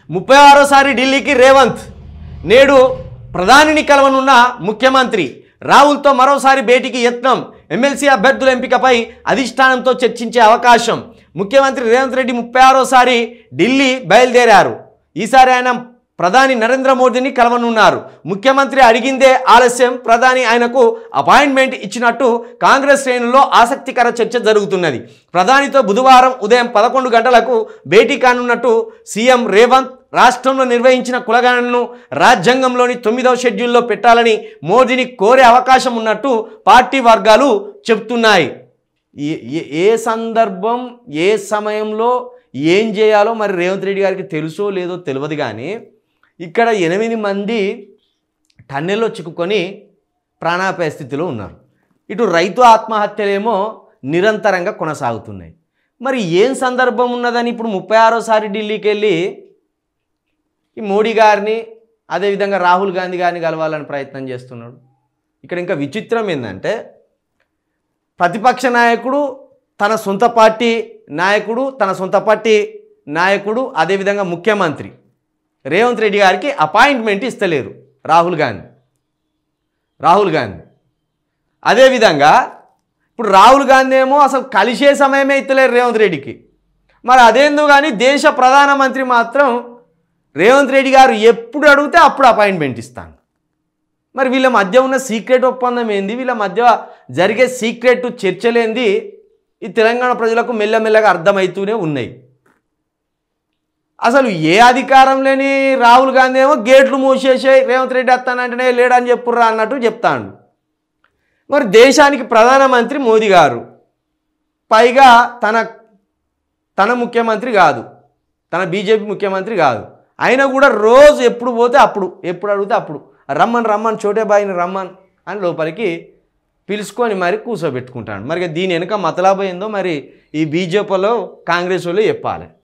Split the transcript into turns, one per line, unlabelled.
36సారి ఢిల్లీకి రేవంత్ నేడు ప్రధానిని కలవనున్న ముఖ్యమంత్రి రాహుల్తో మరోసారి భేటీకి యత్నం ఎమ్మెల్సీ అభ్యర్థుల ఎంపికపై అధిష్టానంతో చర్చించే అవకాశం ముఖ్యమంత్రి రేవంత్ రెడ్డి 36సారి ఢిల్లీ బయలుదేరారు ఈసారి ఆయన ప్రధాని నరేంద్ర మోదీని కలవనున్నారు ముఖ్యమంత్రి అడిగిందే ఆలస్యం ప్రధాని ఆయనకు అపాయింట్మెంట్ ఇచ్చినట్టు కాంగ్రెస్ శ్రేణుల్లో ఆసక్తికర చర్చ జరుగుతున్నది ప్రధానితో బుధవారం ఉదయం 11 గంటలకు భేటీ కానున్నట్టు సీఎం రేవంత్ రాష్ట్రంలో నిర్వహించిన కులగణనను రాజ్యాంగంలోని 9వ షెడ్యూల్లో పెట్టాలని మోదీని కోరే అవకాశం ఉన్నట్టు పార్టీ వర్గాలు చెప్తున్నాయి ఏ సందర్భం ఏ సమయంలో ఏం చేయాలో మరి రేవంత్ రెడ్డి గారికి తెలుసో లేదో తెలియదు కానీ ఇక్కడ 8 మంది టన్నెల్లో చిక్కుకొని ప్రాణాపాయ స్థితిలో ఉన్నారు ఇటు రైతు ఆత్మహత్యలేమో నిరంతరంగా కొనసాగుతున్నాయి మరి ఏం సందర్భం ఉన్నదని ఇప్పుడు 36సారి ఢిల్లీకి వెళ్ళి ఈ మోడీ గారిని అదేవిధంగా రాహుల్ గాంధీ గారిని కలవాలని ప్రయత్నం చేస్తున్నాడు ఇక్కడ ఇంకా విచిత్రం ఏంటంటే ప్రతిపక్ష నాయకుడు తన సొంత పార్టీ నాయకుడు అదేవిధంగా ముఖ్యమంత్రి రేవంత్ రెడ్డి గారికి అపాయింట్మెంట్ ఇస్తలేరు రాహుల్ గాంధీ అదేవిధంగా ఇప్పుడు రాహుల్ గాంధీ ఏమో అసలు కలిసే సమయమే ఇస్తలేరు రేవంత్ రెడ్డికి మరి అదేందో కానీ దేశ ప్రధానమంత్రి మాత్రం రేవంత్ రెడ్డి గారు ఎప్పుడు అడిగితే అప్పుడు అపాయింట్మెంట్ ఇస్తాను మరి వీళ్ళ మధ్య ఉన్న సీక్రెట్ ఒప్పందం ఏంది వీళ్ళ మధ్య జరిగే సీక్రెట్ చర్చలేంది ఈ తెలంగాణ ప్రజలకు మెల్లమెల్లగా అర్థమవుతూనే ఉన్నాయి అసలు ఏ అధికారం లేని రాహుల్ గాంధీ ఏమో గేట్లు మూసేసే రేవంత్ రెడ్డి వస్తానంటేనే లేడని చెప్పుర్రా అన్నట్టు చెప్తాడు మరి దేశానికి ప్రధానమంత్రి మోదీ గారు పైగా తన ముఖ్యమంత్రి కాదు తన బీజేపీ ముఖ్యమంత్రి కాదు అయినా కూడా రోజు ఎప్పుడు పోతే అప్పుడు ఎప్పుడు అడిగితే అప్పుడు రమ్మని చోటే బాయిని రమ్మన్ అని లోపలికి పిలుచుకొని మరి కూర్చోబెట్టుకుంటాడు మరి దీని వెనుక మతలాభం ఏందో మరి ఈ బీజేపీలో కాంగ్రెస్ వాళ్ళు చెప్పాలి